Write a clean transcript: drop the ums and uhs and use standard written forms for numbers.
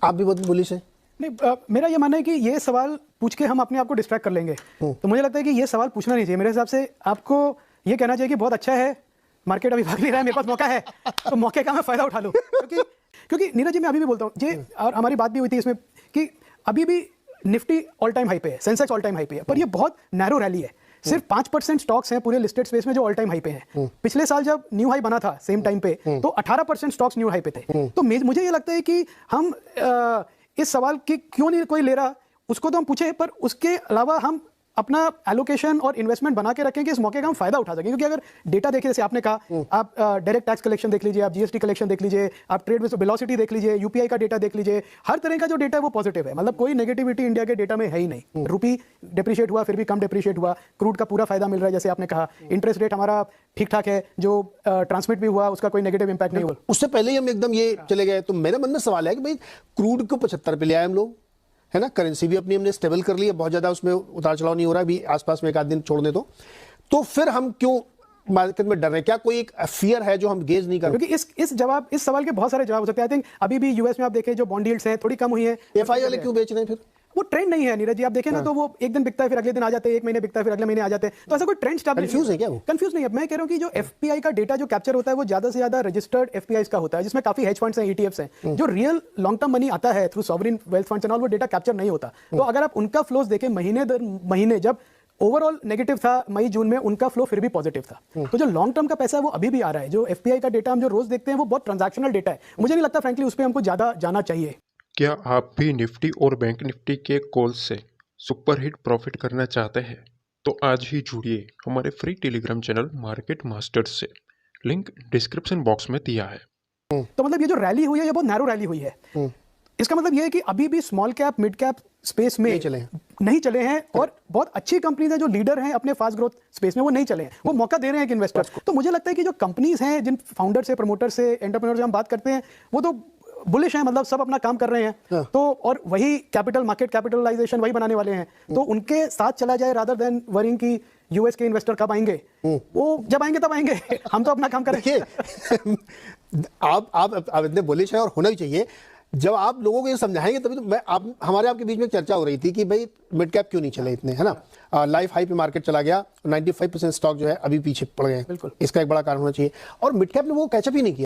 आप भी बहुत बुलिश हैं? नहीं, मेरा ये मानना है कि ये सवाल पूछ के हम अपने आप को डिस्ट्रैक्ट कर लेंगे। तो मुझे लगता है कि ये सवाल पूछना नहीं चाहिए। मेरे हिसाब से आपको ये कहना चाहिए कि बहुत अच्छा है, मार्केट अभी भाग नहीं रहा है, मेरे पास मौका है, तो मौके का मैं फायदा उठा लूँ। क्योंकि नीरज जी, मैं अभी भी बोलता हूँ जी, और हमारी बात भी हुई थी इसमें कि अभी भी निफ्टी ऑल टाइम हाई पे है, सेंसेक्स ऑल टाइम हाई पे है, पर ये बहुत नैरो रैली है। सिर्फ 5% स्टॉक्स हैं पूरे लिस्टेड स्पेस में जो ऑल टाइम हाई पे हैं। पिछले साल जब न्यू हाई बना था सेम टाइम पे, तो 18% स्टॉक्स न्यू हाई पे थे। तो मुझे ये लगता है कि हम इस सवाल की क्यों नहीं कोई ले रहा, उसको तो हम पूछे, पर उसके अलावा हम अपना एलोकेशन और इन्वेस्टमेंट बना के रखें कि इस मौके का हम फायदा उठा सकें। क्योंकि अगर डेटा देखिए, जैसे आपने कहा, आप डायरेक्ट टैक्स कलेक्शन देख लीजिए, आप जीएसटी कलेक्शन देख लीजिए, आप ट्रेड वेलोसिटी देख लीजिए, यूपीआई का डेटा देख लीजिए, हर तरह का जो डेटा है वो पॉजिटिव है। मतलब कोई नेगेटिविटी इंडिया के डेटा में है ही नहीं। रुपी डिप्रिशिएट हुआ, फिर भी कम डिप्रिशिएट हुआ, क्रूड का पूरा फायदा मिल रहा है जैसे आपने कहा, इंटरेस्ट रेट हमारा ठीक ठाक है, जो ट्रांसमिट भी हुआ उसका कोई नेगेटिव इंपैक्ट नहीं हुआ। उससे पहले ही हम एकदम ये चले गए। तो मेरे मन में सवाल है कि भाई क्रूड को 75 पे ले आए हम लोग, है ना, करेंसी भी अपनी हमने स्टेबल कर ली है, बहुत ज्यादा उसमें उतार चढ़ाव नहीं हो रहा है, अभी आसपास में एक आध दिन छोड़ने तो फिर हम क्यों मार्केट में डर रहे हैं? क्या कोई एक फियर है जो हम गेज नहीं कर रहे? क्योंकि इस सवाल के बहुत सारे जवाब हो सकते हैं। आई थिंक अभी भी यूएस में आप देखें जो बॉन्ड यील्ड्स हैं थोड़ी कम हुई है। एफआई वाले क्यों बेच रहे हैं? फिर वो ट्रेंड नहीं है नीरज जी, आप देखें ना, तो वो एक दिन बिकता है, फिर अगले दिन आ जाते हैं, एक महीने बिकता है, फिर अगले महीने आ जाते हैं। तो ऐसा कोई ट्रेंड स्टैब्लिश कंफ्यूज है क्या वो? कंफ्यूज नहीं है। मैं कह रहा हूं कि जो एफपीआई का डेटा जो कैप्चर होता है वो ज्यादा से ज्यादा रजिस्टर्ड एफपीआईज का होता है, जिसमें काफी हेज फंड्स हैं, ईटीएफ्स हैं। जो रियल लॉन्ग टर्म मनी आता है through sovereign wealth funds and all, वो डेटा कैप्चर नहीं होता। तो अगर आप उनका फ्लोज देखें महीने दर महीने, जब ओवरऑल नेगेटिव था मई जून में, उनका फ्लो फिर भी पॉजिटिव था। तो जो लॉन्ग टर्म का पैसा है वो अभी भी आ रहा है। जो एफपीआई का डेटा हम जो रोज देखते हैं वो बहुत ट्रांजैक्शनल डेटा है। मुझे नहीं लगता फ्रैंकली उस पर हमको ज्यादा जाना चाहिए। क्या आप भी निफ्टी और बैंक निफ्टी के कॉल से सुपरहिट प्रॉफिट करना चाहते हैं? तो आज ही जुड़िए हमारे free Telegram channel market masters से, लिंक डिस्क्रिप्शन बॉक्स में दिया है। तो मतलब ये जो रैली हुई है ये बहुत नैरो रैली हुई है। इसका मतलब ये है कि अभी भी small cap mid cap space में नहीं चले हैं, और बहुत अच्छी कंपनीज हैं जो लीडर हैं अपने फास्ट ग्रोथ स्पेस में, वो नहीं चले हैं। वो मौका दे रहे हैं कि इन्वेस्टर्स को। तो मुझे लगता है कि जो कंपनीज हैं, जिन फाउंडर से, प्रमोटर से, एंटरप्रेन्योर से हम बात करते हैं, वो तो बुलिश हैं, मतलब सब अपना काम कर रहे हैं। तो और वही कैपिटल मार्केट कैपिटलाइजेशन वही बनाने वाले हैं। तो उनके साथ चला जाए रादर देन वरिंग की यूएस के इन्वेस्टर कब आएंगे। वो जब आएंगे तब आएंगे, हम तो अपना काम करेंगे। आप इतने बुलिश हैं, और होना भी चाहिए। जब आप लोगों को ये समझाएंगे तभी तो हमारे आपके बीच में चर्चा हो रही थी कि भाई मिड कैप क्यों नहीं चले इतने, है ना। लाइफ हाई पे मार्केट चला गया, 95% स्टॉक जो है अभी पीछे पड़ गए। इसका एक बड़ा कारण होना चाहिए, और मिड कैप ने वो कैचअप ही नहीं किया।